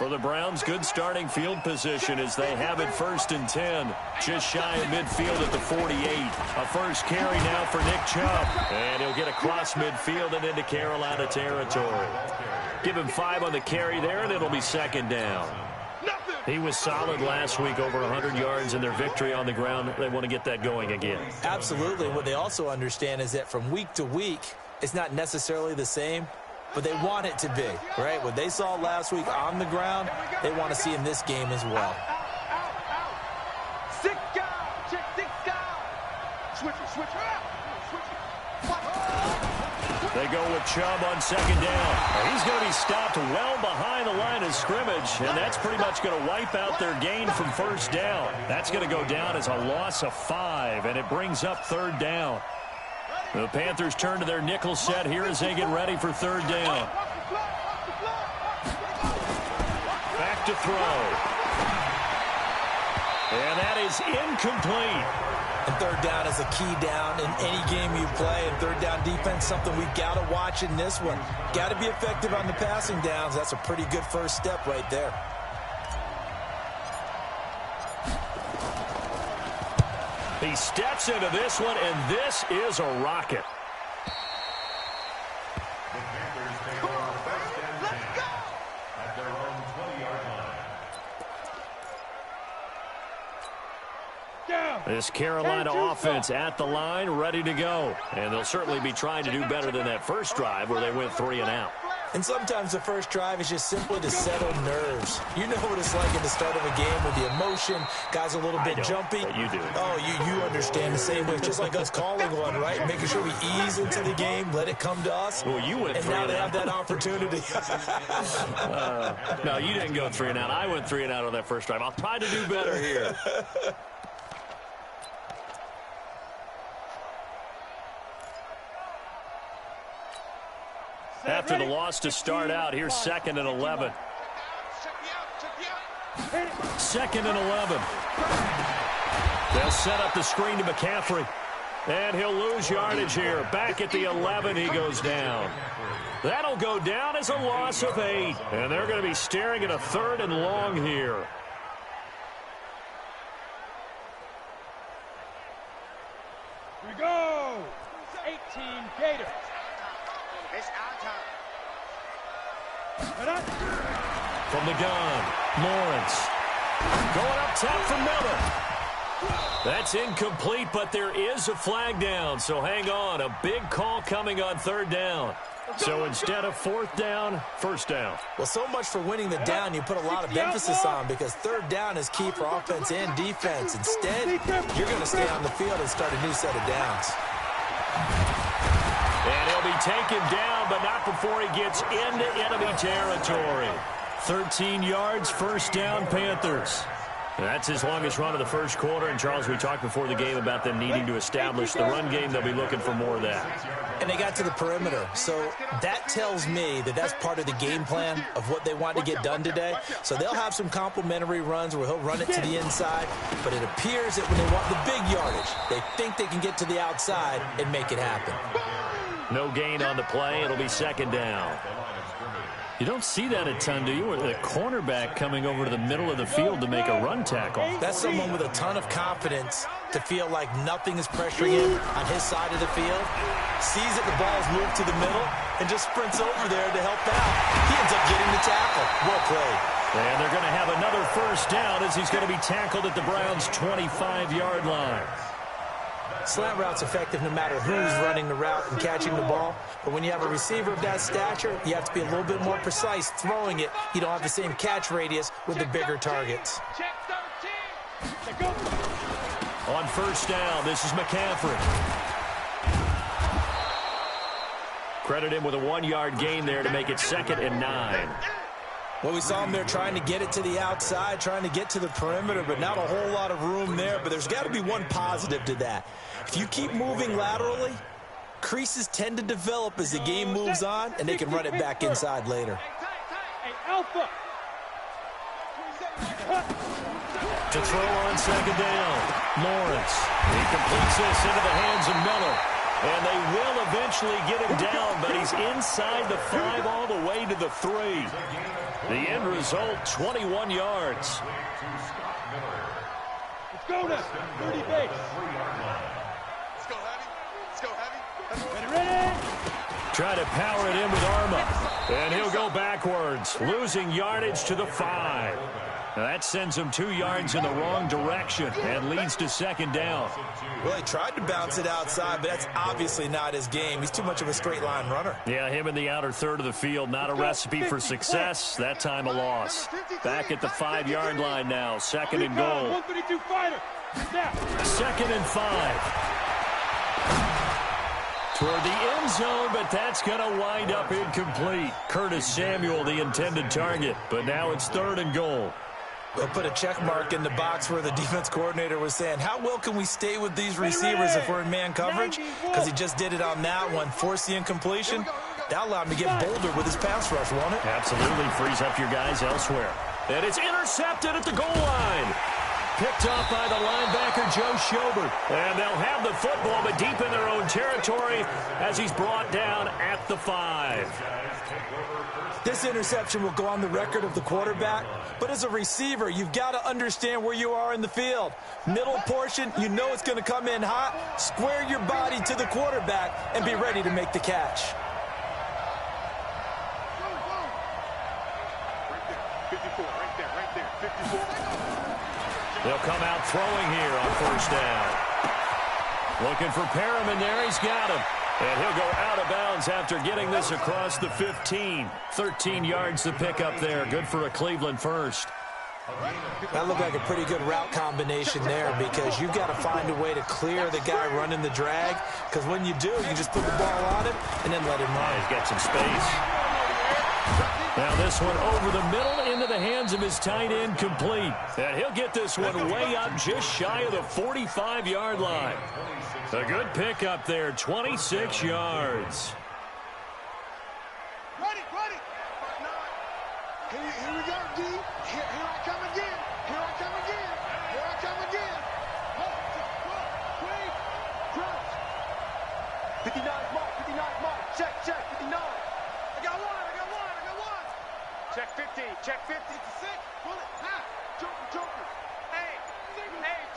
For the Browns, good starting field position as they have it 1st and 10. Just shy of midfield at the 48. A first carry now for Nick Chubb. And he'll get across midfield and into Carolina territory. Give him 5 on the carry there, and it'll be 2nd down. He was solid last week, over 100 yards in their victory on the ground. They want to get that going again. Absolutely. What they also understand is that from week to week, it's not necessarily the same, but they want it to be, right? What they saw last week on the ground, they want to see in this game as well. They go with Chubb on 2nd down. He's going to be stopped well behind the line of scrimmage, and that's pretty much going to wipe out their gain from 1st down. That's going to go down as a loss of 5, and it brings up 3rd down. The Panthers turn to their nickel set here as they get ready for 3rd down. Back to throw. And that is incomplete. And 3rd down is a key down in any game you play. And 3rd down defense, something we've got to watch in this one. Got to be effective on the passing downs. That's a pretty good first step right there. He steps into this one, and this is a rocket. This Carolina offense at the line, ready to go. And they'll certainly be trying to do better than that first drive where they went 3 and out. And sometimes the first drive is just simply to settle nerves. You know what it's like at the start of a game with the emotion. Guys a little bit jumpy. You do. Oh, you understand the same way. It's just like us calling one, right? Making sure we ease into the game, let it come to us. Well, you went 3 and out. And now they have that opportunity. No, you didn't go 3 and out. I went 3 and out on that first drive. I'll try to do better here. After the loss to start out, here's 2nd and 11. 2nd and 11. They'll set up the screen to McCaffrey. And he'll lose yardage here. Back at the 11, he goes down. That'll go down as a loss of 8. And they're going to be staring at a 3rd and long here. Here we go. 18 Gators. It's our time. From the gun, Lawrence. Going up top for Miller. That's incomplete, but there is a flag down, so hang on. A big call coming on 3rd down. So instead of 4th down, 1st down. Well, so much for winning the down you put a lot of emphasis on, because 3rd down is key for offense and defense. Instead, you're going to stay on the field and start a new set of downs. And he'll be taken down, but not before he gets into enemy territory. 13 yards, 1st down, Panthers. That's his longest run of the first quarter. And, Charles, we talked before the game about them needing to establish the run game. They'll be looking for more of that. And they got to the perimeter. So that tells me that that's part of the game plan of what they want to get done today. So they'll have some complementary runs where he'll run it to the inside. But it appears that when they want the big yardage, they think they can get to the outside and make it happen. No gain on the play. It'll be 2nd down. You don't see that a ton, do you? With a cornerback coming over to the middle of the field to make a run tackle. That's someone with a ton of confidence to feel like nothing is pressuring him on his side of the field. Sees that the ball's moved to the middle and just sprints over there to help out. He ends up getting the tackle. Well played. And they're going to have another 1st down as he's going to be tackled at the Browns' 25-yard line. Slant route's effective no matter who's running the route and catching the ball. But when you have a receiver of that stature, you have to be a little bit more precise throwing it. You don't have the same catch radius with the bigger targets. On 1st down, this is McCaffrey. Credit him with a 1-yard gain there to make it 2nd and 9. Well, we saw him there trying to get it to the outside, trying to get to the perimeter, but not a whole lot of room there. But there's got to be one positive to that. If you keep moving laterally, creases tend to develop as the game moves on, and they can run it back inside later. To throw on 2nd down, Lawrence. He completes this into the hands of Miller. And they will eventually get him down, but he's inside the 5 all the way to the 3. The end result, 21 yards. Let's go now. 30 base. Let's go heavy. Let's go heavy. Ready? Try to power it in with Arma. And he'll go backwards, losing yardage to the 5. Now that sends him 2 yards in the wrong direction and leads to second down. Well, he tried to bounce it outside, but that's obviously not his game. He's too much of a straight line runner. Yeah, him in the outer third of the field, not a recipe for success. That time a loss. Back at the 5-yard line now, second and goal. 132 fighter. Snap. Second and 5. Toward the end zone, but that's going to wind up incomplete. Curtis Samuel, the intended target, but now it's third and goal. They'll put a check mark in the box where the defense coordinator was saying, how well can we stay with these receivers if we're in man coverage? Because he just did it on that one, forced the incompletion. That allowed him to get bolder with his pass rush, won't it? Absolutely frees up your guys elsewhere. And it's intercepted at the goal line. Picked off by the linebacker, Joe Schobert. And they'll have the football, but deep in their own territory as he's brought down at the 5. This interception will go on the record of the quarterback, but as a receiver, you've got to understand where you are in the field. Middle portion, you know it's going to come in hot. Square your body to the quarterback and be ready to make the catch. They'll come out throwing here on first down. Looking for Perriman there. He's got him. And he'll go out of bounds after getting this across the 15. 13 yards to pick up there. Good for a Cleveland first. That looked like a pretty good route combination there because you've got to find a way to clear the guy running the drag. Because when you do, you just put the ball on him and then let him run. He's got some space. Now this one over the middle into the hands of his tight end, complete. And he'll get this one way up just shy of the 45-yard line. A good pickup there, 26 yards. Ready. Here we go, D. Here I come again. Here I come again. 59 mark. Check, 59. I got one. Check 50. Check 50. Sick. Pull it. Joker. Hey,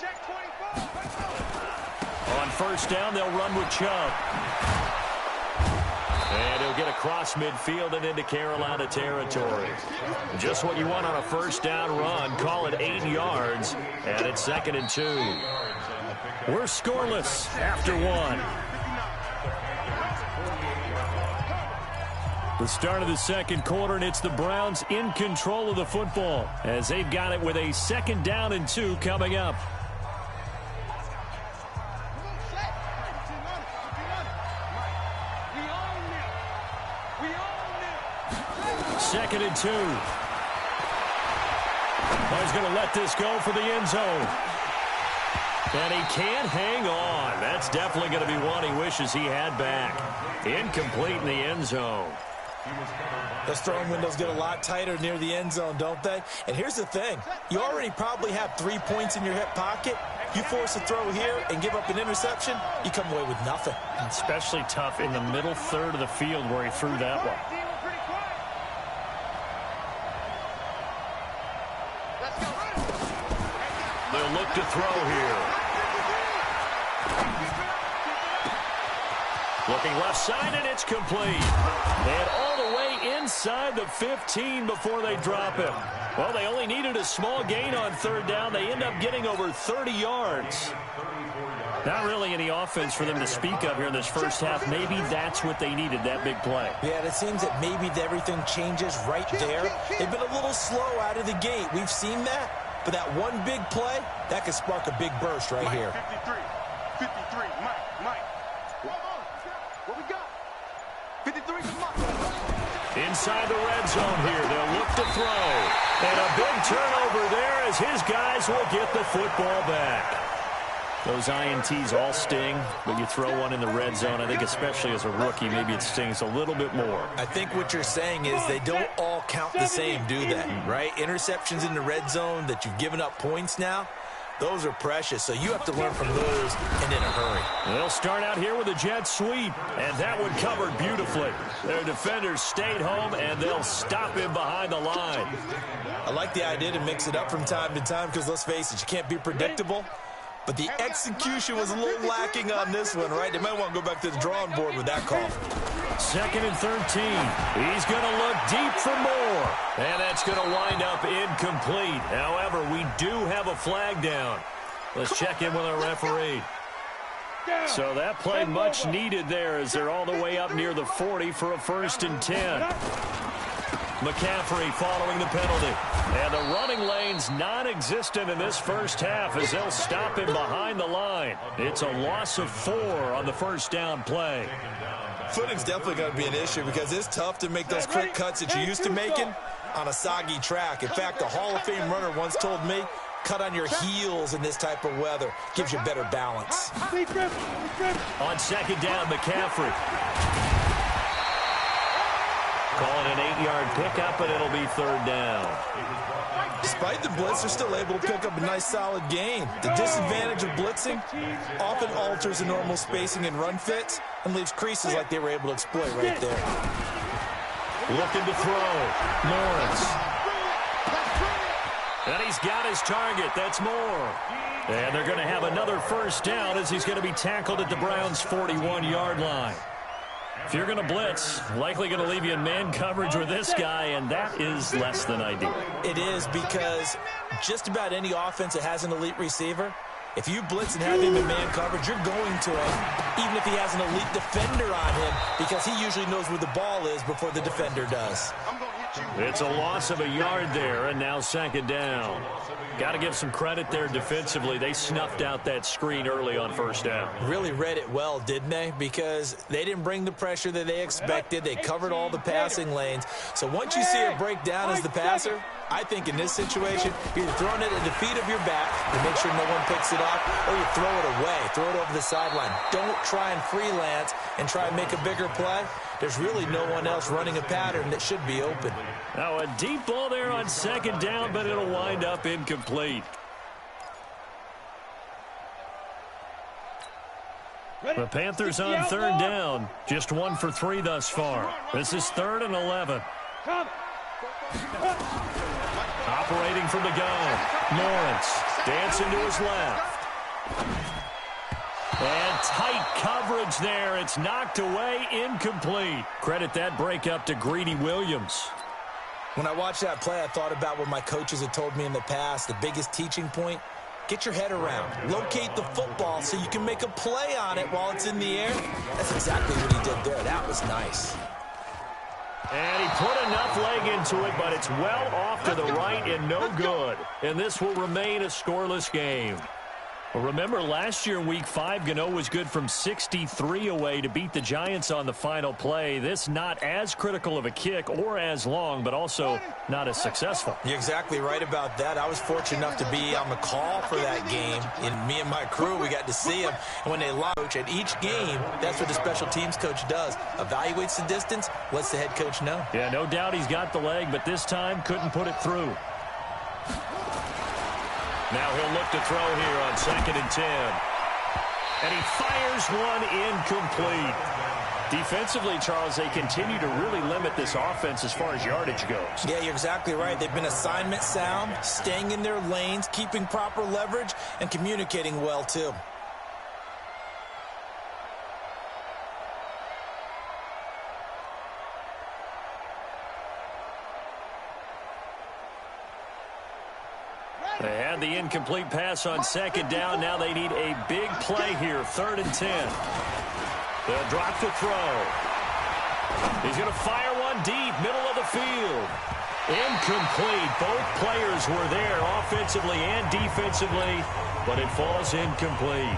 check 24. On first down, they'll run with Chubb. And he'll get across midfield and into Carolina territory. Just what you want on a first down run. Call it 8 yards. And it's second and 2. We're scoreless after 1. The start of the second quarter, and it's the Browns in control of the football as they've got it with a second down and 2 coming up. Second and 2. He's going to let this go for the end zone. And he can't hang on. That's definitely going to be one he wishes he had back. Incomplete in the end zone. Those throwing windows get a lot tighter near the end zone, don't they? And here's the thing. You already probably have 3 points in your hip pocket. You force a throw here and give up an interception, you come away with nothing. Especially tough in the middle third of the field where he threw that one. They'll look to throw here. Looking left side, and it's complete. And all the way inside the 15 before they drop him. Well, they only needed a small gain on third down. They end up getting over 30 yards. Not really any offense for them to speak of here in this first half. Maybe that's what they needed, that big play. Yeah, and it seems that maybe everything changes right there. They've been a little slow out of the gate. We've seen that. But that one big play, that could spark a big burst right here. 53, Mike. What we got? 53, Mike. Inside the red zone here, they'll look to throw. And a big turnover there as his guys will get the football back. Those INTs all sting, but you throw one in the red zone, I think especially as a rookie, maybe it stings a little bit more. I think what you're saying is they don't all count the same, do they? Right? Interceptions in the red zone that you've given up points now. Those are precious, so you have to learn from those and in a hurry. They'll start out here with a jet sweep, and that one covered beautifully. Their defenders stayed home, and they'll stop him behind the line. I like the idea to mix it up from time to time because, let's face it, you can't be predictable. But the execution was a little lacking on this one, right? They might want to go back to the drawing board with that call. 2nd and 13. He's going to look deep for more. And that's going to wind up incomplete. However, we do have a flag down. Let's check in with our referee. So that play much needed there as they're all the way up near the 40 for a 1st and 10. McCaffrey following the penalty. And the running lane's non-existent in this first half as they'll stop him behind the line. It's a loss of 4 on the first down play. Footing's definitely going to be an issue because it's tough to make those quick cuts that you're used to making on a soggy track. In fact, a Hall of Fame runner once told me, cut on your heels in this type of weather. Gives you better balance. On 2nd down, McCaffrey. Calling an 8-yard pickup, and it'll be 3rd down. Despite the blitz, they're still able to pick up a nice, solid gain. The disadvantage of blitzing often alters the normal spacing and run fits and leaves creases like they were able to exploit right there. Looking to throw. Lawrence. And he's got his target. That's Moore. And they're going to have another 1st down as he's going to be tackled at the Browns' 41-yard line. If you're going to blitz, likely going to leave you in man coverage with this guy, and that is less than ideal. It is because just about any offense that has an elite receiver, if you blitz and have him in man coverage, you're going to him, even if he has an elite defender on him, because he usually knows where the ball is before the defender does. It's a loss of a yard there, and now 2nd down. Got to give some credit there defensively. They snuffed out that screen early on 1st down. Really read it well, didn't they? Because they didn't bring the pressure that they expected. They covered all the passing lanes. So once you see it break down as the passer, I think in this situation, you're throwing it at the feet of your back to make sure no one picks it up, or you throw it away, throw it over the sideline. Don't try and freelance and try and make a bigger play. There's really no one else running a pattern that should be open. Now a deep ball there on 2nd down, but it'll wind up incomplete. The Panthers on 3rd down. Just 1 for 3 thus far. This is 3rd and 11. Operating from the gun. Lawrence dancing to his left. And tight coverage there. It's knocked away, incomplete. Credit that breakup to Greedy Williams. When I watched that play, I thought about what my coaches had told me in the past. The biggest teaching point, get your head around. Locate the football so you can make a play on it while it's in the air. That's exactly what he did there. That was nice. And he put enough leg into it, but it's well off to the right and no good. And this will remain a scoreless game. Well, remember, last year in Week 5, Gano was good from 63 away to beat the Giants on the final play. This not as critical of a kick or as long, but also not as successful. You're exactly right about that. I was fortunate enough to be on the call for that game. And me and my crew, we got to see them. And when they launch at each game, that's what the special teams coach does. Evaluates the distance, lets the head coach know. Yeah, no doubt he's got the leg, but this time couldn't put it through. Now he'll look to throw here on 2nd and 10. And he fires one incomplete. Defensively, Charles, they continue to really limit this offense as far as yardage goes. Yeah, you're exactly right. They've been assignment sound, staying in their lanes, keeping proper leverage, and communicating well, too. They had the incomplete pass on 2nd down. Now they need a big play here, 3rd and 10. They'll drop to throw. He's going to fire one deep, middle of the field. Incomplete. Both players were there offensively and defensively, but it falls incomplete.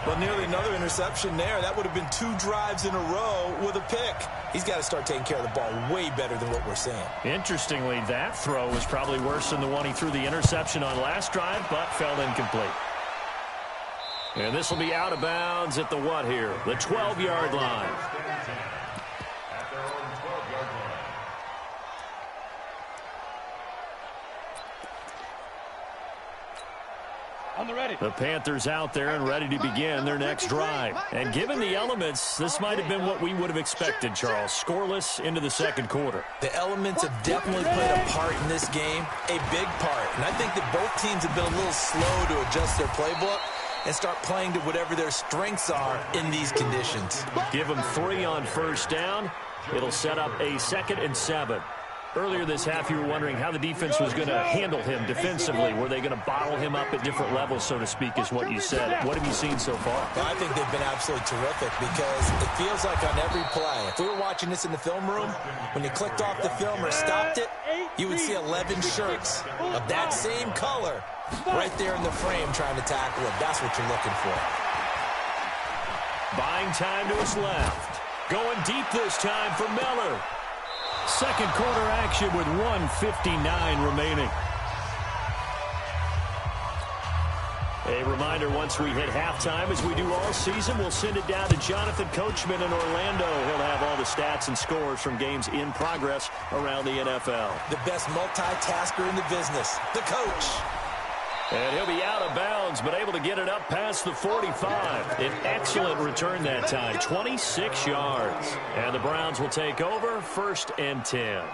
But nearly another interception there. That would have been 2 drives in a row with a pick. He's got to start taking care of the ball way better than what we're seeing. Interestingly, that throw was probably worse than the one he threw the interception on last drive, but fell incomplete. And this will be out of bounds at the what here? The 12-yard line. On the ready. The Panthers out there and ready to begin their next drive. And given the elements, this might have been what we would have expected, Charles. Scoreless into the second quarter. The elements have definitely played a part in this game, a big part. And I think that both teams have been a little slow to adjust their playbook and start playing to whatever their strengths are in these conditions. Give them 3 on first down. It'll set up a 2nd and 7. Earlier this half, you were wondering how the defense was going to handle him defensively. Were they going to bottle him up at different levels, so to speak, is what you said. What have you seen so far? Well, I think they've been absolutely terrific because it feels like on every play, if we were watching this in the film room, when you clicked off the film or stopped it, you would see 11 shirts of that same color right there in the frame trying to tackle him. That's what you're looking for. Buying time to his left. Going deep this time for Miller. Second quarter action with 1:59 remaining. A reminder, once we hit halftime, as we do all season, we'll send it down to Jonathan Coachman in Orlando. He'll have all the stats and scores from games in progress around the NFL. The best multitasker in the business, the coach. And he'll be out of bounds, but able to get it up past the 45. An excellent return that time, 26 yards. And the Browns will take over, 1st and 10.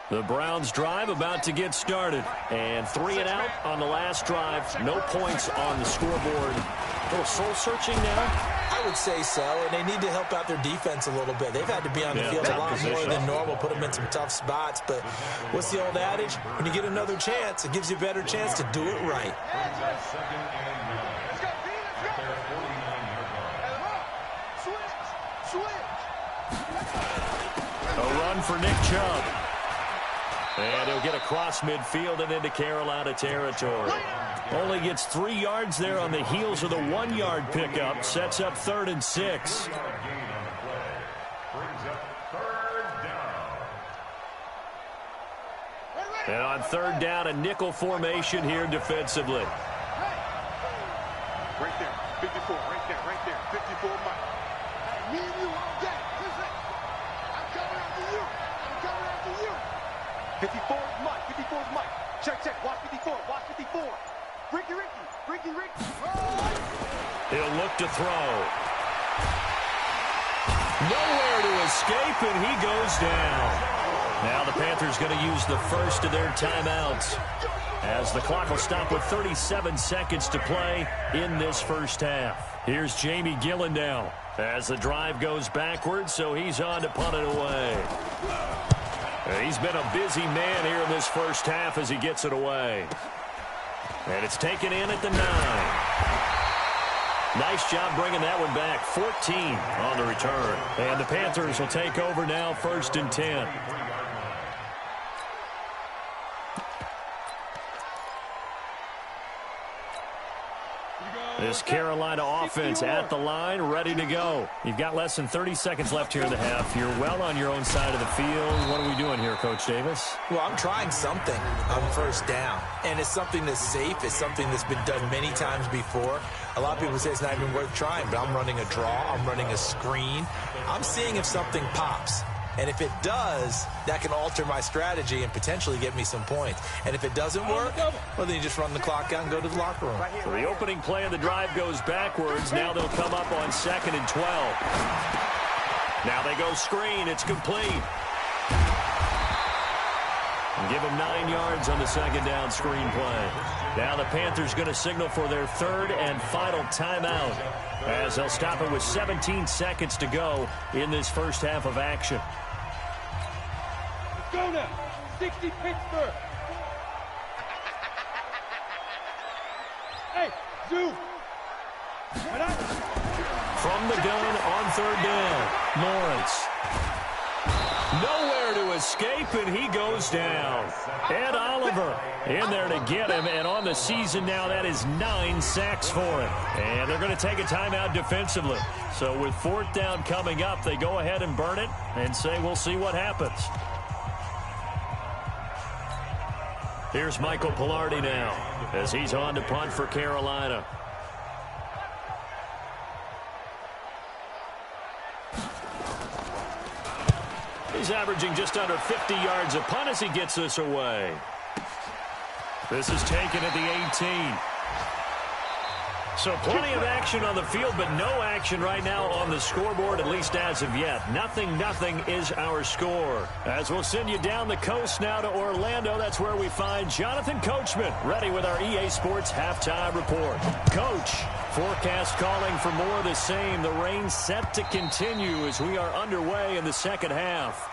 The Browns drive about to get started. And 3 and out on the last drive. No points on the scoreboard. A little soul-searching now? I would say so, and they need to help out their defense a little bit. They've had to be on the field a lot more than normal, put them in some tough spots. But what's the old adage? When you get another chance, it gives you a better chance to do it right. A run for Nick Chubb. And he'll get across midfield and into Carolina territory. Only gets 3 yards there on the heels of the 1-yard pickup. Sets up 3rd and 6. And on 3rd down, a nickel formation here defensively. Right there, 54, right there, 54 Mike. Me and you all day. Listen, I'm coming after you. 54 is Mike, 54 is Mike. Check, watch 54, watch 54. Ricky. He'll look to throw. Nowhere to escape, and he goes down. Now the Panthers going to use the first of their timeouts, as the clock will stop with 37 seconds to play in this first half. Here's Jamie Gillen now as the drive goes backwards, so he's on to punt it away. He's been a busy man here in this first half as he gets it away. And it's taken in at the 9. Nice job bringing that one back. 14 on the return. And the Panthers will take over now, 1st and 10. This Carolina offense at the line, ready to go. You've got less than 30 seconds left here in the half. You're well on your own side of the field. What are we doing here, Coach Davis? Well, I'm trying something on 1st down, and it's something that's safe. It's something that's been done many times before. A lot of people say it's not even worth trying, but I'm running a draw. I'm running a screen. I'm seeing if something pops. And if it does, that can alter my strategy and potentially get me some points. And if it doesn't work, well, then you just run the clock out and go to the locker room. So the opening play of the drive goes backwards. Now they'll come up on 2nd and 12. Now they go screen. It's complete. And give them 9 yards on the 2nd down screen play. Now the Panthers going to signal for their 3rd and final timeout, as they'll stop it with 17 seconds to go in this first half of action. Let's go now. 60 Pittsburgh. Hey, Zoo. From the gun on 3rd down, Lawrence. Nowhere to escape, and he goes down. Ed Oliver in there to get him, and on the season now, that is 9 sacks for him. And they're going to take a timeout defensively. So with 4th down coming up, they go ahead and burn it and say, we'll see what happens. Here's Michael Pilardi now as he's on to punt for Carolina. He's averaging just under 50 yards a punt as he gets this away. This is taken at the 18. So plenty of action on the field, but no action right now on the scoreboard, at least as of yet. 0-0 is our score. As we'll send you down the coast now to Orlando, that's where we find Jonathan Coachman, ready with our EA Sports halftime report. Coach, forecast calling for more of the same. The rain set to continue as we are underway in the second half.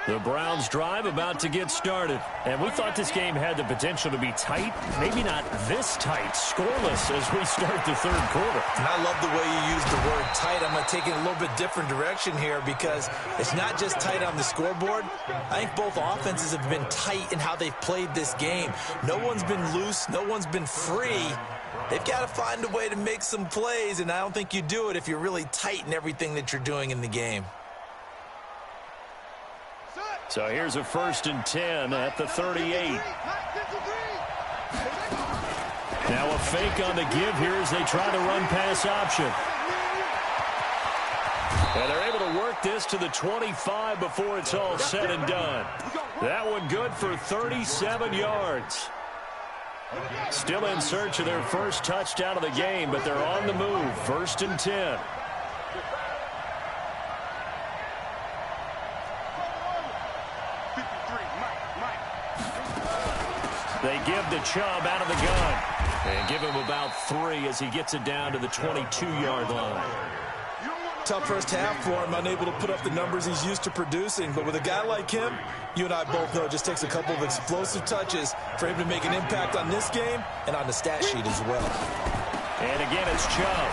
The Browns drive about to get started. And we thought this game had the potential to be tight. Maybe not this tight, scoreless as we start the third quarter. And I love the way you use the word tight. I'm going to take it a little bit different direction here because it's not just tight on the scoreboard. I think both offenses have been tight in how they've played this game. No one's been loose. No one's been free. They've got to find a way to make some plays, and I don't think you do it if you're really tight in everything that you're doing in the game. So here's a 1st and 10 at the 38. Now a fake on the give here as they try the run-pass option. And they're able to work this to the 25 before it's all said and done. That one good for 37 yards. Still in search of their first touchdown of the game, but they're on the move. 1st and 10. They give the Chubb out of the gun and give him about 3 as he gets it down to the 22-yard line. Tough first half for him, unable to put up the numbers he's used to producing. But with a guy like him, you and I both know it just takes a couple of explosive touches for him to make an impact on this game and on the stat sheet as well. And again, it's Chubb.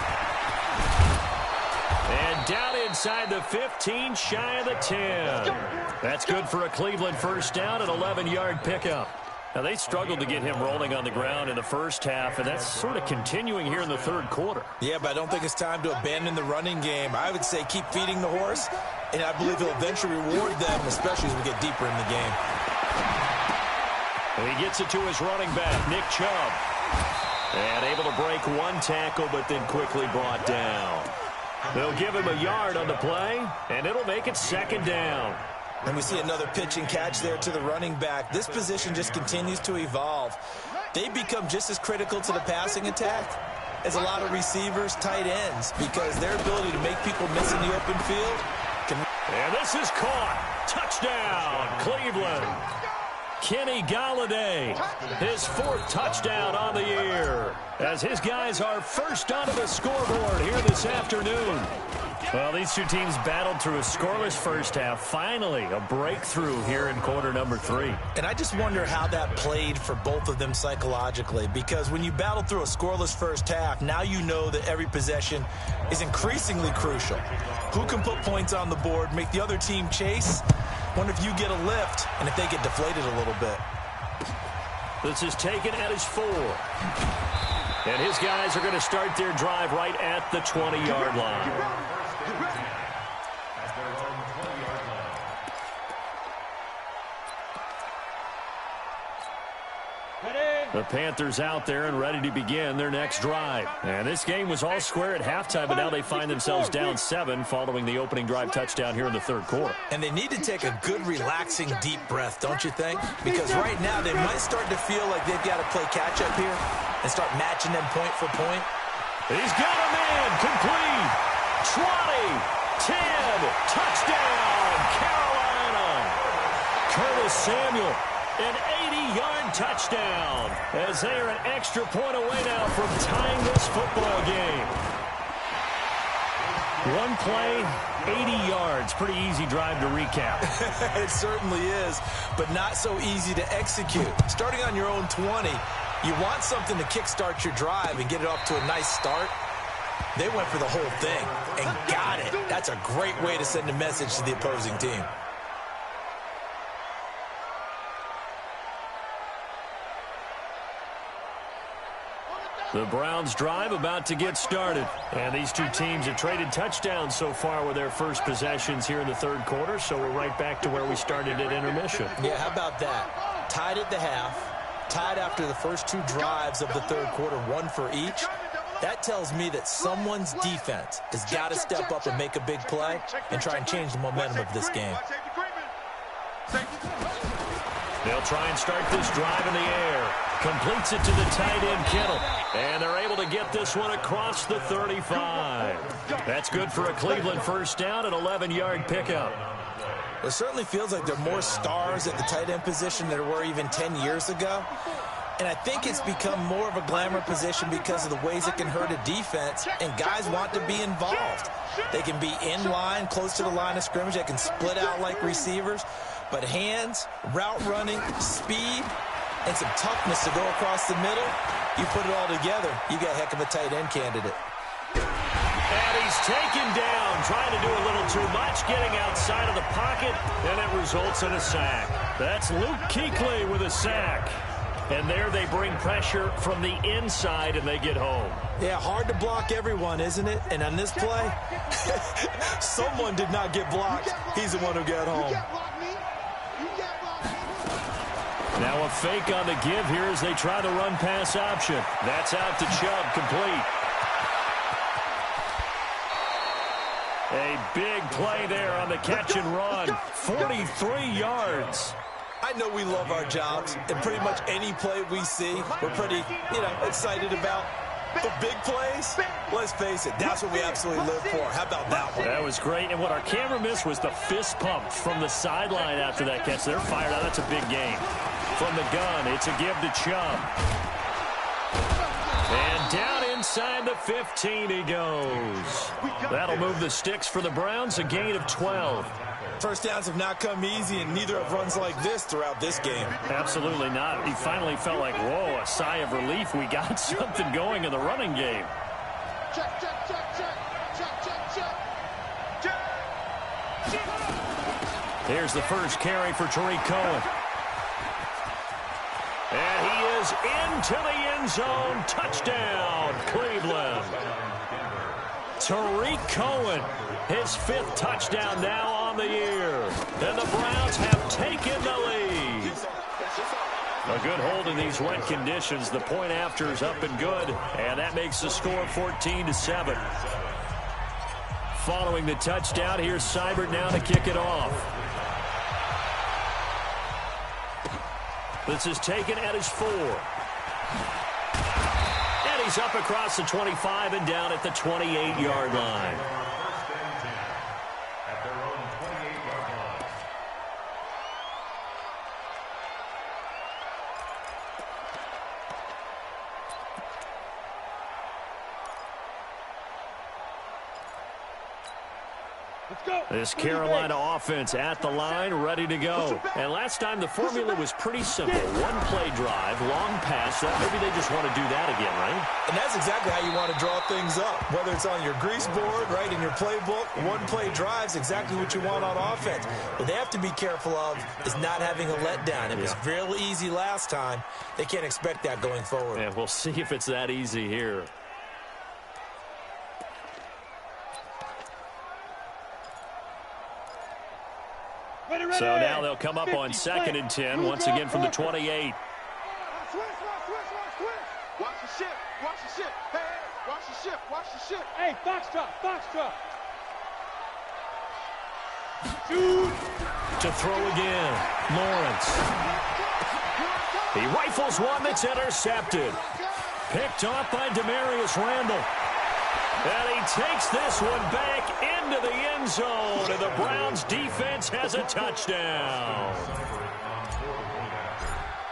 And down inside the 15, shy of the 10. That's good for a Cleveland first down, an 11-yard pickup. Now, they struggled to get him rolling on the ground in the first half, and that's sort of continuing here in the third quarter. Yeah, but I don't think it's time to abandon the running game. I would say keep feeding the horse, and I believe he'll eventually reward them, especially as we get deeper in the game. And he gets it to his running back, Nick Chubb. And able to break one tackle, but then quickly brought down. They'll give him a yard on the play, and it'll make it 2nd down. And we see another pitch and catch there to the running back. This position just continues to evolve. They become just as critical to the passing attack as a lot of receivers, tight ends, because their ability to make people miss in the open field can... And this is caught. Touchdown, Cleveland. Kenny Golladay, his 4th touchdown on the year, as his guys are first onto the scoreboard here this afternoon. Well, these two teams battled through a scoreless first half. Finally, a breakthrough here in quarter number 3. And I just wonder how that played for both of them psychologically, because when you battle through a scoreless first half, now you know that every possession is increasingly crucial. Who can put points on the board, make the other team chase? Wonder if you get a lift and if they get deflated a little bit. This is taken at his 4. And his guys are going to start their drive right at the 20-yard line. The Panthers out there and ready to begin their next drive. And this game was all square at halftime, but now they find themselves down 7 following the opening drive touchdown here in the third quarter. And they need to take a good, relaxing, deep breath, don't you think? Because right now they might start to feel like they've got to play catch-up here and start matching them point for point. He's got a man, complete, 20, 10, touchdown, Carolina. Curtis Samuel, an 80-yard touchdown, as they are an extra point away now from tying this football game. One play, 80 yards. Pretty easy drive to recap. It certainly is, but not so easy to execute. Starting on your own 20, you want something to kickstart your drive and get it off to a nice start. They went for the whole thing and got it. That's a great way to send a message to the opposing team. The Browns drive about to get started. And these two teams have traded touchdowns so far with their first possessions here in the third quarter, so we're right back to where we started at intermission. Yeah, how about that? Tied at the half, tied after the first two drives of the third quarter, one for each. That tells me that someone's defense has got to step up and make a big play and try and change the momentum of this game. They'll try and start this drive in the air. Completes it to the tight end, Kittle. And they're able to get this one across the 35. That's good for a Cleveland first down, an 11-yard pickup. It certainly feels like there are more stars at the tight end position than there were even 10 years ago. And I think it's become more of a glamour position because of the ways it can hurt a defense, and guys want to be involved. They can be in line, close to the line of scrimmage. They can split out like receivers. But hands, route running, speed, and some toughness to go across the middle, you put it all together, you got a heck of a tight end candidate. And he's taken down, trying to do a little too much, getting outside of the pocket, and it results in a sack. That's Luke Kuechly with a sack. And there they bring pressure from the inside, and they get home. Yeah, hard to block everyone, isn't it? And on this play, someone did not get blocked. He's the one who got home. Now a fake on the give here as they try the run-pass option. That's out to Chubb, complete. A big play there on the catch and run. 43 yards. I know we love our jobs, and pretty much any play we see, we're pretty, excited about. The big plays, let's face it, that's what we absolutely live for. How about that one? That was great, and what our camera missed was the fist pump from the sideline after that catch. They're fired out. That's a big game. From the gun, it's a give to Chubb. And down inside the 15 he goes. That'll move the sticks for the Browns, a gain of 12. First downs have not come easy, and neither have runs like this throughout this game. Absolutely not. He finally felt like, whoa, a sigh of relief. We got something going in the running game. Check, check, check, check. Check, check, check. Check. Here's the first carry for Tariq Cohen. And he is into the end zone. Touchdown, Cleveland. Tariq Cohen, his fifth touchdown now on the year. And the Browns have taken the lead. A good hold in these wet conditions. The point after is up and good. And that makes the score 14-7. Following the touchdown, here's Seibert now to kick it off. This is taken at his 4. And he's up across the 25 and down at the 28-yard line. This Carolina offense at the line, ready to go. And last time the formula was pretty simple. One play drive, long pass. Maybe they just want to do that again, right? And that's exactly how you want to draw things up. Whether it's on your grease board, right, in your playbook, one play drive's exactly what you want on offense. What they have to be careful of is not having a letdown. It was real easy last time. They can't expect that going forward. Yeah, we'll see if it's that easy here. So now they'll come up on 2nd and 10, once again from the 28. Watch the ship. Watch the ship. Hey, watch the ship. Watch the ship. Hey, box drop. Box drop. Shoot. To throw again, Lawrence. He rifles one that's intercepted. Picked off by Demarius Randall. And he takes this one back into the end zone, and the Browns defense has a touchdown.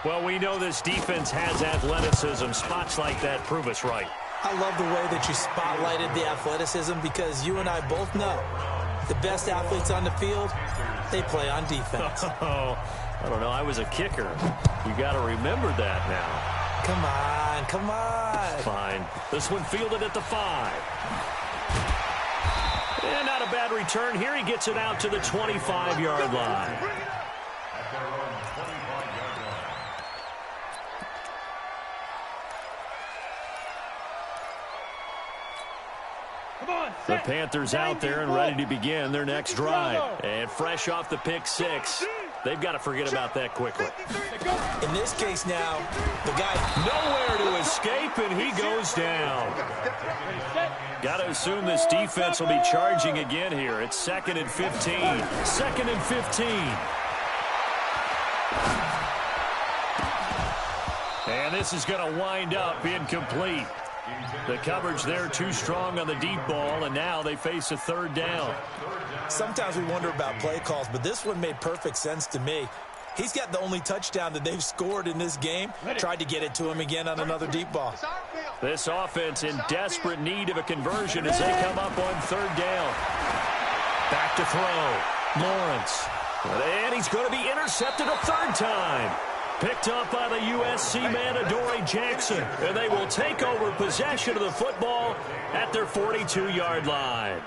Well, we know this defense has athleticism. Spots like that prove us right. I love the way that you spotlighted the athleticism because you and I both know the best athletes on the field, they play on defense. Oh, I don't know. I was a kicker. You got to remember that now. Come on, come on. Fine. This one fielded at the 5. And not a bad return here. He gets it out to the 25-yard line. The Panthers out there and ready to begin their next drive. And fresh off the pick six, they've got to forget about that quickly. In this case now, the guy nowhere to escape, and he goes down. Got to assume this defense will be charging again here. It's 2nd and 15. 2nd and 15. And this is going to wind up incomplete. The coverage there too strong on the deep ball, and now they face a 3rd down. Sometimes we wonder about play calls, but this one made perfect sense to me. He's got the only touchdown that they've scored in this game. Tried to get it to him again on another deep ball. This offense in desperate need of a conversion as they come up on 3rd down. Back to throw. Lawrence. And he's going to be intercepted a 3rd time. Picked up by the USC man, Adoree Jackson. And they will take over possession of the football at their 42-yard line.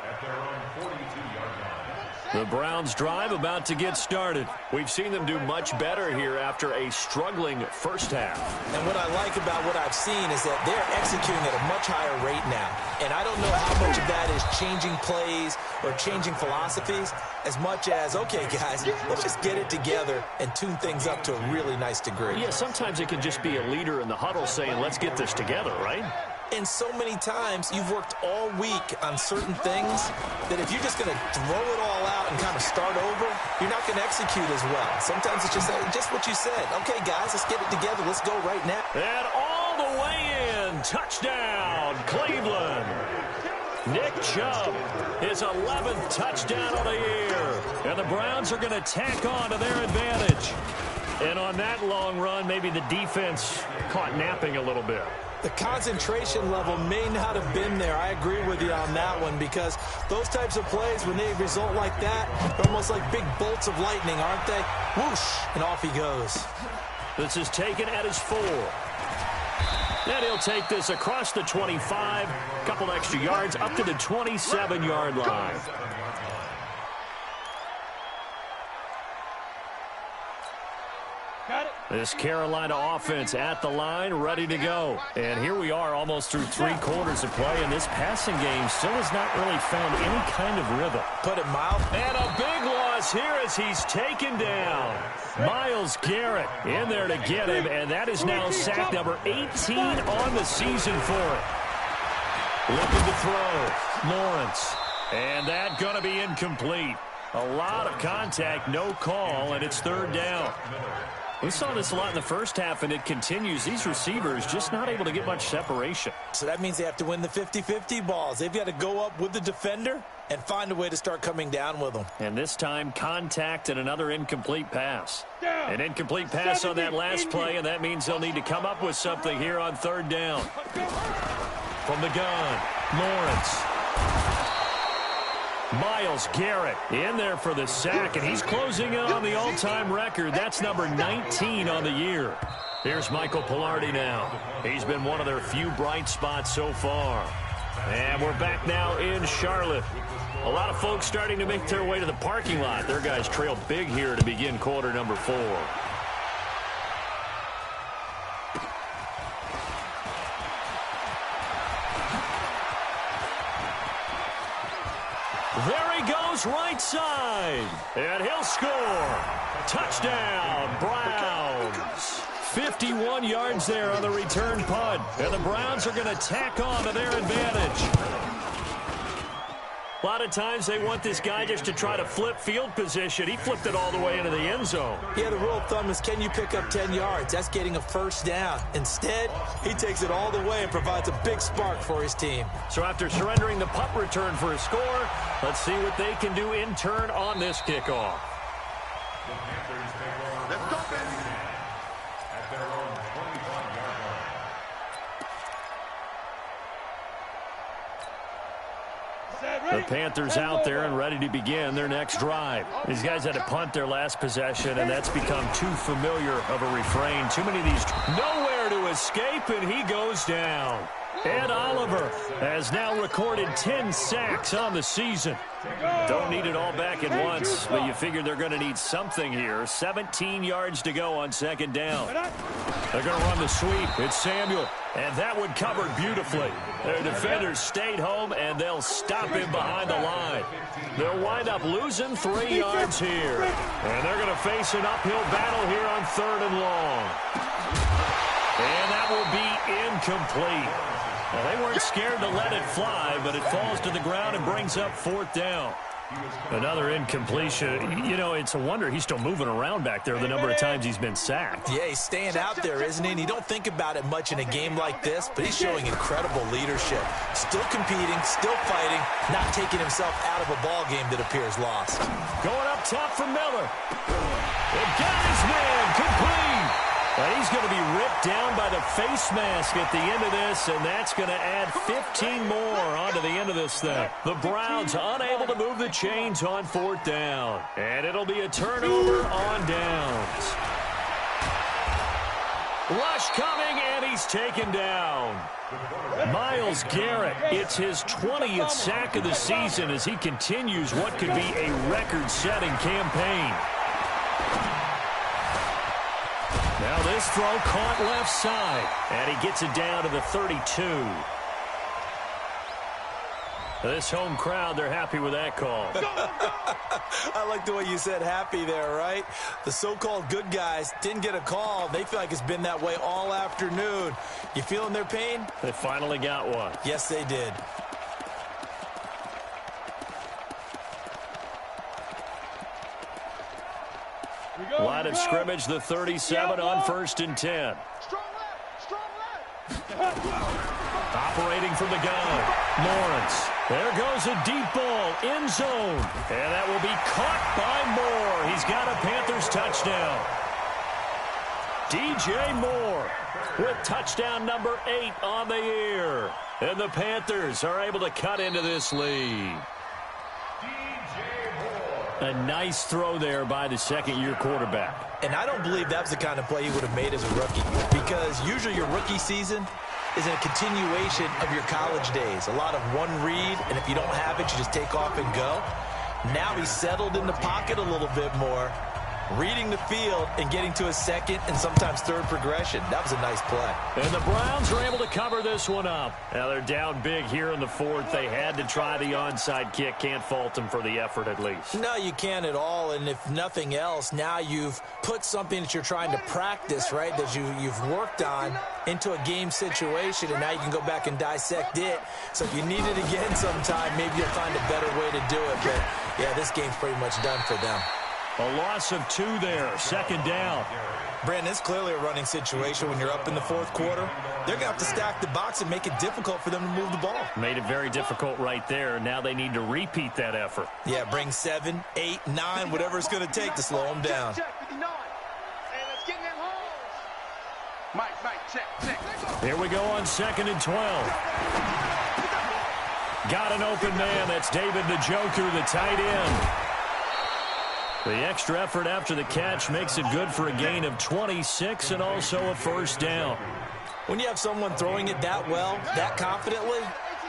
The Browns drive about to get started. We've seen them do much better here after a struggling first half. And what I like about what I've seen is that they're executing at a much higher rate now. And I don't know how much of that is changing plays or changing philosophies as much as, okay, guys, let's just get it together and tune things up to a really nice degree. Yeah, sometimes it can just be a leader in the huddle saying, let's get this together, right? And so many times you've worked all week on certain things that if you're just going to throw it all out and kind of start over, you're not going to execute as well. Sometimes it's just what you said. Okay, guys, let's get it together. Let's go right now. And all the way in. Touchdown, Cleveland. Nick Chubb, his 11th touchdown of the year. And the Browns are going to tack on to their advantage. And on that long run, maybe the defense caught napping a little bit. The concentration level may not have been there. I agree with you on that one because those types of plays, when they result like that, they're almost like big bolts of lightning, aren't they? Whoosh, and off he goes. This is taken at his 4. And he'll take this across the 25, a couple extra yards up to the 27-yard line. This Carolina offense at the line, ready to go. And here we are almost through 3 quarters of play, and this passing game still has not really found any kind of rhythm. Put it mild. And a big loss here as he's taken down. Myles Garrett in there to get him, and that is now sack number 18 on the season for it. Looking to throw. Lawrence. And that going to be incomplete. A lot of contact, no call, and it's 3rd down. We saw this a lot in the first half, and it continues. These receivers just not able to get much separation. So that means they have to win the 50-50 balls. They've got to go up with the defender and find a way to start coming down with them. And this time, contact and another incomplete pass. An incomplete pass on that last play, and that means they'll need to come up with something here on 3rd down. From the gun, Lawrence. Myles Garrett in there for the sack, and he's closing in on the all-time record. That's number 19 on the year. Here's Michael Pilardi now. He's been one of their few bright spots so far. And we're back now in Charlotte. A lot of folks starting to make their way to the parking lot. Their guys trail big here to begin quarter number 4. There he goes, right side. And he'll score. Touchdown, Browns. 51 yards there on the return punt. And the Browns are going to tack on to their advantage. A lot of times they want this guy just to try to flip field position. He flipped it all the way into the end zone. Yeah, the rule of thumb is, can you pick up 10 yards? That's getting a 1st down. Instead, he takes it all the way and provides a big spark for his team. So after surrendering the punt return for a score, let's see what they can do in turn on this kickoff. Let's go, baby. The Panthers out there and ready to begin their next drive. These guys had to punt their last possession, and that's become too familiar of a refrain. Too many of these. Nowhere to escape, and he goes down. Ed Oliver has now recorded 10 sacks on the season. Don't need it all back at once, but you figure they're going to need something here. 17 yards to go on 2nd down. They're going to run the sweep. It's Samuel. And that one covered beautifully. Their defenders stayed home, and they'll stop him behind the line. They'll wind up losing 3 yards here. And they're going to face an uphill battle here on 3rd and long. And that will be incomplete. Well, they weren't scared to let it fly, but it falls to the ground and brings up 4th down. Another incompletion. You know, it's a wonder he's still moving around back there the number of times he's been sacked. Yeah, he's staying out there, isn't he? And you don't think about it much in a game like this, but he's showing incredible leadership. Still competing, still fighting, not taking himself out of a ball game that appears lost. Going up top for Miller. It got his man complete. And he's going to be ripped down by the face mask at the end of this, and that's going to add 15 more onto the end of this thing. The Browns unable to move the chains on 4th down. And it'll be a turnover on downs. Rush coming, and he's taken down. Myles Garrett, it's his 20th sack of the season as he continues what could be a record-setting campaign. Now this throw caught left side, and he gets it down to the 32. This home crowd, they're happy with that call. I like the way you said happy there, right? The so-called good guys didn't get a call. They feel like it's been that way all afternoon. You feeling their pain? They finally got one. Yes, they did. Line of scrimmage, the 37 on 1st and 10. Operating from the gun, Lawrence. There goes a deep ball, end zone. And that will be caught by Moore. He's got a Panthers touchdown. DJ Moore with touchdown number 8 on the year. And the Panthers are able to cut into this lead. A nice throw there by the second-year quarterback. And I don't believe that was the kind of play he would have made as a rookie, because usually your rookie season is a continuation of your college days. A lot of one read, and if you don't have it, you just take off and go. Now he's settled in the pocket a little bit more, reading the field and getting to a second and sometimes third progression. That was a nice play. And the Browns are able to cover this one up. Now they're down big here in the 4th. They had to try the onside kick. Can't fault them for the effort at least. No, you can't at all. And if nothing else, now you've put something that you're trying to practice, right, that you've worked on into a game situation, and now you can go back and dissect it. So if you need it again sometime, maybe you'll find a better way to do it. But, yeah, this game's pretty much done for them. A loss of 2 there, 2nd down. Brandon, it's clearly a running situation when you're up in the 4th quarter. They're going to have to stack the box and make it difficult for them to move the ball. Made it very difficult right there. Now they need to repeat that effort. Yeah, bring 7, 8, 9, whatever it's going to take to slow them down. Here we go on 2nd and 12. Got an open man. That's David Njoku, the tight end. The extra effort after the catch makes it good for a gain of 26 and also a 1st down. When you have someone throwing it that well, that confidently,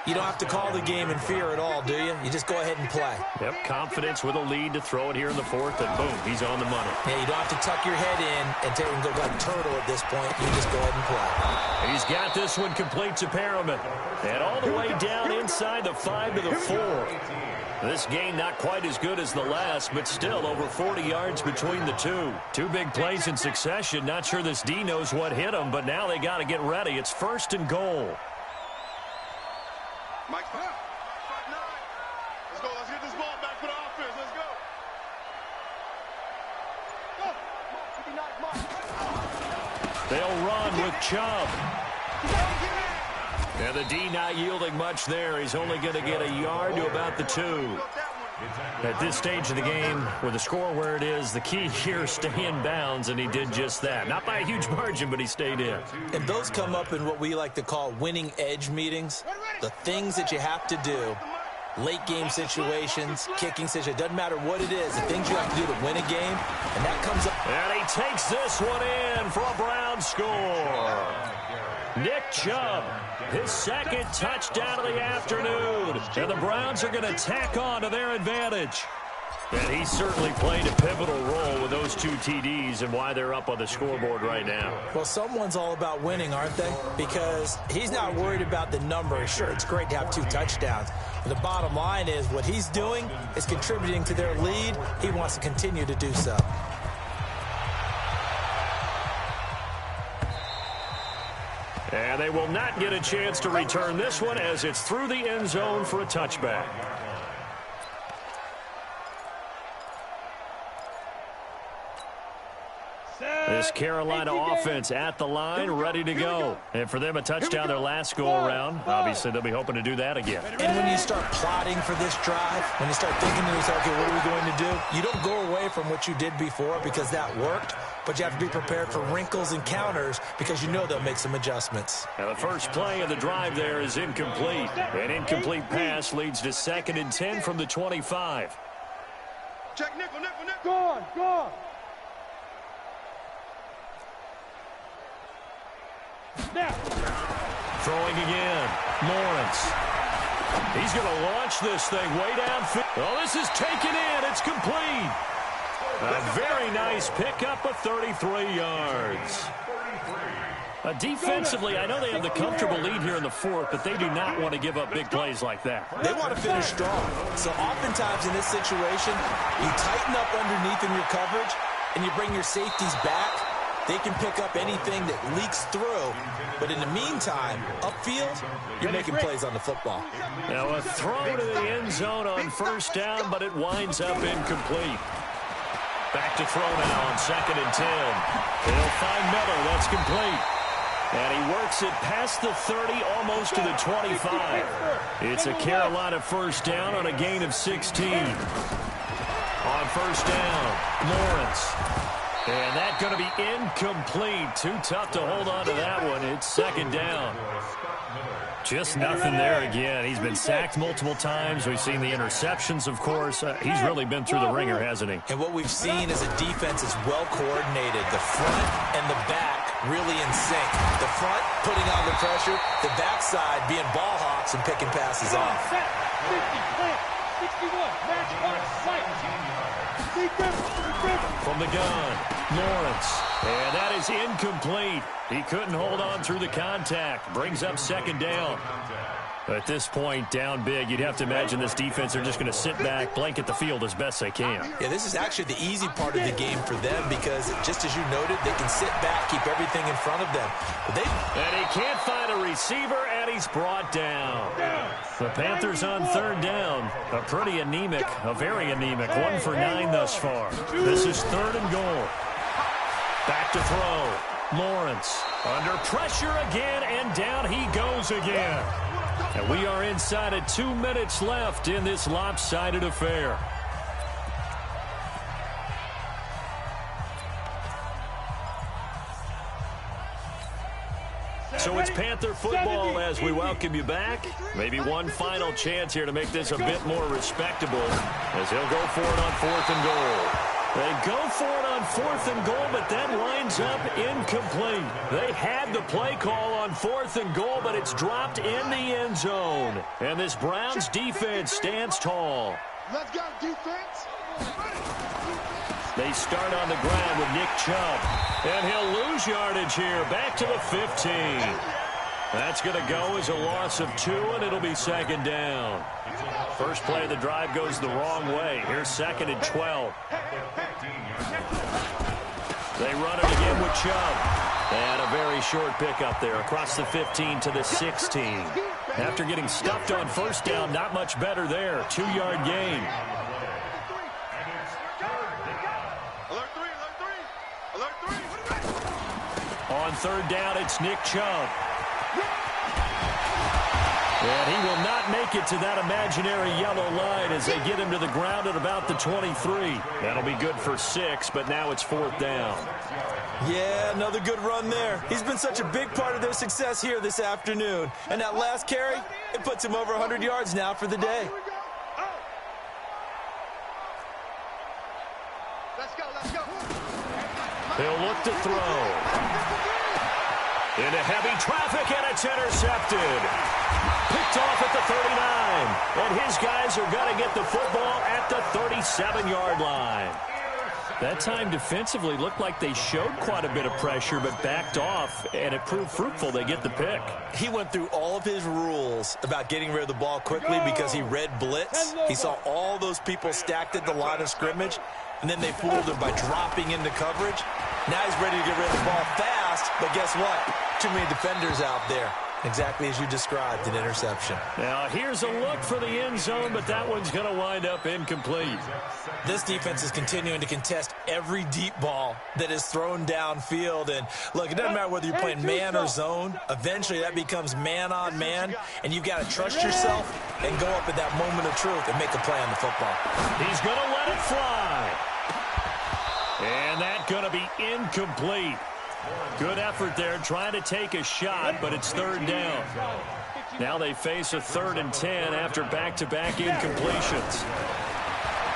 you don't have to call the game in fear at all, do you? You just go ahead and play. Yep, confidence with a lead to throw it here in the 4th, and boom, he's on the money. Yeah, you don't have to tuck your head in and take and go like turtle at this point. You just go ahead and play. He's got this one complete to Perriman. And all the way down inside the 5 to the 4. This game not quite as good as the last, but still over 40 yards between the two. 2 big plays in succession. Not sure this D knows what hit him, but now they got to get ready. It's 1st and goal. Mike, 5-9. Let's go. Let's get this ball back for the offense. Let's go. They'll run with Chubb. And the D not yielding much there. He's only going to get a yard to about the 2. At this stage of the game, with the score where it is, the key here is stay in bounds, and he did just that. Not by a huge margin, but he stayed in. And those come up in what we like to call winning edge meetings. The things that you have to do, late game situations, kicking situations, doesn't matter what it is, the things you have to do to win a game, and that comes up. And he takes this one in for a Brown score. Nick Chubb, his 2nd touchdown of the afternoon. And the Browns are going to tack on to their advantage. And he's certainly played a pivotal role with those 2 TDs and why they're up on the scoreboard right now. Well, someone's all about winning, aren't they? Because he's not worried about the number. Sure, it's great to have 2 touchdowns. But the bottom line is what he's doing is contributing to their lead. He wants to continue to do so. And they will not get a chance to return this one as it's through the end zone for a touchback. This Carolina offense at the line, ready to go. And for them, a touchdown their last go-around. Obviously, they'll be hoping to do that again. And when you start plotting for this drive, when you start thinking to yourself, okay, what are we going to do? You don't go away from what you did before because that worked, but you have to be prepared for wrinkles and counters because you know they'll make some adjustments. Now, the first play of the drive there is incomplete. An incomplete pass leads to 2nd and 10 from the 25. Check nickel. Gone. Now. Throwing again. Lawrence. He's going to launch this thing way downfield. Oh, this is taken in. It's complete. A very nice pickup of 33 yards. Defensively, I know they have the comfortable lead here in the 4th, but they do not want to give up big plays like that. They want to finish strong. So oftentimes in this situation, you tighten up underneath in your coverage, and you bring your safeties back. They can pick up anything that leaks through. But in the meantime, upfield, you're making plays on the football. Now a throw to the end zone on 1st down, but it winds up incomplete. Back to throw now on 2nd and 10. They'll find Miller. That's complete. And he works it past the 30, almost to the 25. It's a Carolina 1st down on a gain of 16. On 1st down, Lawrence. And that's going to be incomplete. Too tough to hold on to that one. It's 2nd down. Just nothing there again. He's been sacked multiple times. We've seen the interceptions, of course. He's really been through the ringer, hasn't he? And what we've seen is a defense is well coordinated. The front and the back really in sync. The front putting on the pressure. The backside being ball hawks and picking passes off. 50, 61, match on sight. From the gun, Lawrence. And that is incomplete. He couldn't hold on through the contact. Brings up 2nd down. At this point, down big, you'd have to imagine this defense are just going to sit back, blanket the field as best they can. Yeah, this is actually the easy part of the game for them because, just as you noted, they can sit back, keep everything in front of them. But and he can't find a receiver, and he's brought down. The Panthers on 3rd down. A pretty anemic, a very anemic. 1 for 9 thus far. This is 3rd and goal. Back to throw. Lawrence under pressure again, and down he goes again. And we are inside of 2 minutes left in this lopsided affair. So it's Panther football as we welcome you back. Maybe one final chance here to make this a bit more respectable as he'll go for it on 4th and goal. They go for it on 4th and goal, but that winds up incomplete. They had the play call on 4th and goal, but it's dropped in the end zone. And this Browns defense stands tall. Let's go, defense. They start on the ground with Nick Chubb. And he'll lose yardage here, back to the 15. That's going to go as a loss of 2, and it'll be 2nd down. First play of the drive goes the wrong way. Here's 2nd and 12. They run it again with Chubb. And a very short pickup there across the 15 to the 16. After getting stuffed on 1st down, not much better there. 2-yard gain. On 3rd down, it's Nick Chubb. And he will not make it to that imaginary yellow line as they get him to the ground at about the 23. That'll be good for 6, but now it's 4th down. Yeah, another good run there. He's been such a big part of their success here this afternoon. And that last carry, it puts him over 100 yards now for the day. Let's go. He'll look to throw. Into heavy traffic, and it's intercepted. Picked picked off at the 39. And his guys are going to get the football at the 37-yard line. That time defensively looked like they showed quite a bit of pressure but backed off, and it proved fruitful. They get the pick. He went through all of his rules about getting rid of the ball quickly because he read blitz. He saw all those people stacked at the line of scrimmage, and then they fooled him by dropping into coverage. Now he's ready to get rid of the ball fast, but guess what? Too many defenders out there. Exactly as you described, an interception. Now here's a look for the end zone, but that one's going to wind up incomplete. This defense is continuing to contest every deep ball that is thrown downfield. And look, it doesn't matter whether you're playing man or zone. Eventually that becomes man on man, and you've got to trust yourself and go up at that moment of truth and make a play on the football. He's going to let it fly. And that's going to be incomplete. Good effort there trying to take a shot, but it's third down. Now they face a 3rd and 10 after back-to-back incompletions.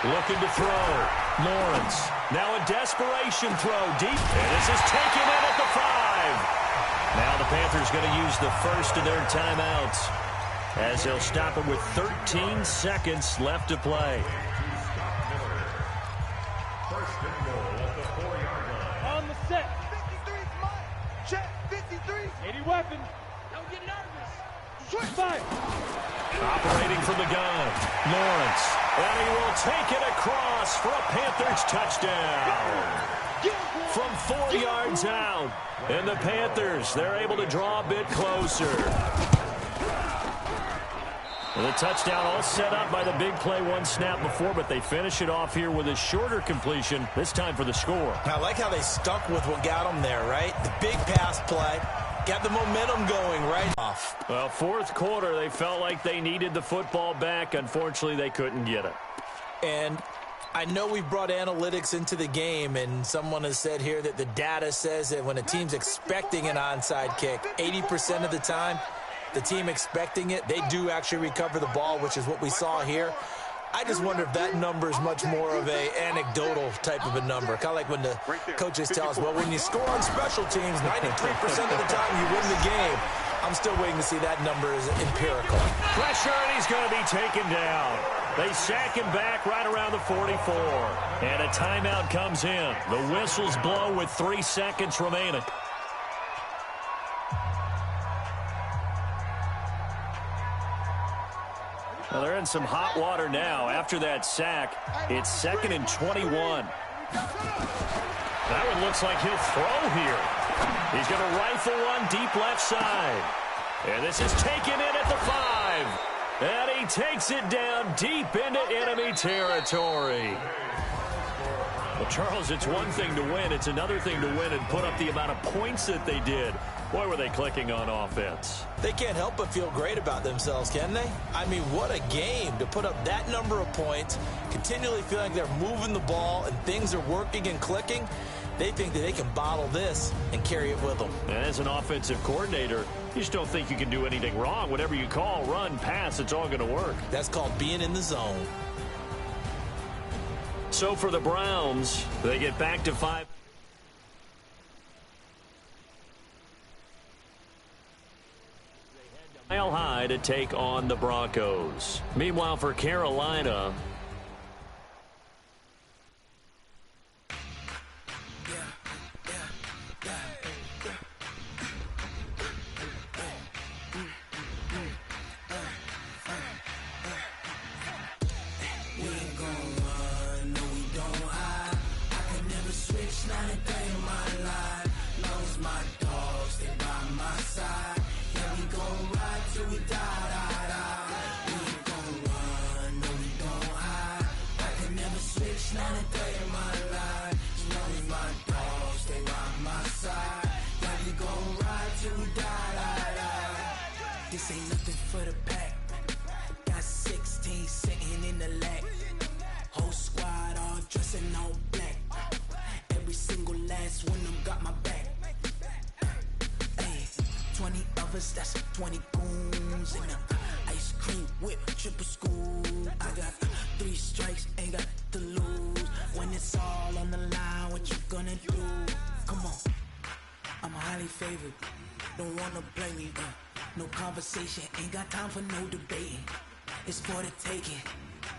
Looking to throw. Lawrence. Now a desperation throw deep. And this is taken in at the 5. Now the Panthers going to use the first of their timeouts as they'll stop it with 13 seconds left to play. On the set. 53's mine. Check. 53. 80 weapon. Don't get nervous. Switch fire. Operating from the gun. Lawrence. And he will take it across for a Panthers touchdown. From 4 yards out. And the Panthers, they're able to draw a bit closer. And the touchdown all set up by the big play one snap before, but they finish it off here with a shorter completion, this time for the score. I like how they stuck with what got them there, right? The big pass play. Got the momentum going right off. Well, fourth quarter, they felt like they needed the football back. Unfortunately, they couldn't get it. And I know we brought analytics into the game, and someone has said here that the data says that when a team's expecting an onside kick, 80% of the time, the team expecting it, they do actually recover the ball, which is what we saw here. I just wonder if that number is much more of a anecdotal type of a number. Kind of like when the coaches tell us, well, when you score on special teams, 93% of the time you win the game. I'm still waiting to see that number is empirical. Pressure, and he's going to be taken down. They sack him back right around the 44. And a timeout comes in. The whistles blow with 3 seconds remaining. Well, they're in some hot water now. After that sack, it's 2nd and 21. That one looks like he'll throw here. He's going to rifle one deep left side. And this is taken in at the 5. And he takes it down deep into enemy territory. Well, Charles, it's one thing to win. It's another thing to win and put up the amount of points that they did. Boy, were they clicking on offense. They can't help but feel great about themselves, can they? I mean, what a game to put up that number of points, continually feeling like they're moving the ball and things are working and clicking. They think that they can bottle this and carry it with them. And as an offensive coordinator, you just don't think you can do anything wrong. Whatever you call, run, pass, it's all going to work. That's called being in the zone. So for the Browns, they get back to 5. Mile high to take on the Broncos. Meanwhile, for Carolina, This ain't nothing for the pack. Got 16 sitting in the lag. Whole squad all dressing all black. Every single last one of them got my back. Hey, 20 of us, that's 20 goons. And ice cream whip, triple school. I got 3 strikes, ain't got to lose. When it's all on the line, what you gonna do? Come on, I'm highly favored. Don't wanna blame me, No conversation, ain't got time for no debating. It's for the taking,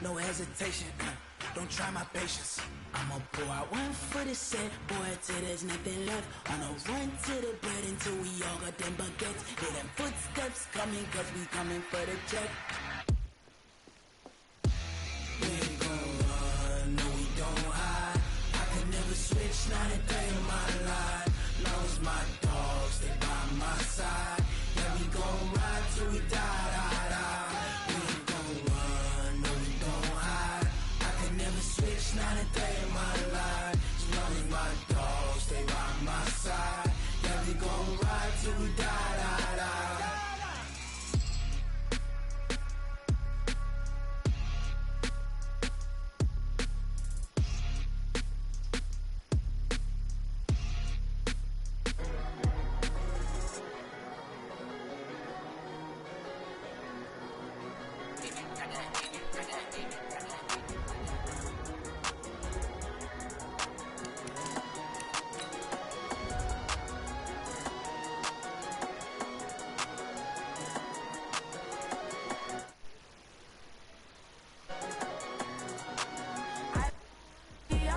no hesitation. Don't try my patience. I'ma pour out one for the set, boy, till there's nothing left. On a run to the bread until we all got them baguettes. Hear them footsteps coming, cause we coming for the check. We ain't gon' run, no we don't hide. I can never switch, not a day in my life. Long as my dogs, stay by my side. Yeah, we gon' ride till we die, die, die. We ain't gon' run, no we don't hide. I can never switch, not a day in my life. As long as my dogs stay by my side. Yeah, we gon' ride till we die, die, die.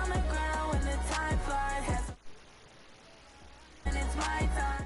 On the ground when the time flies, and it's my time.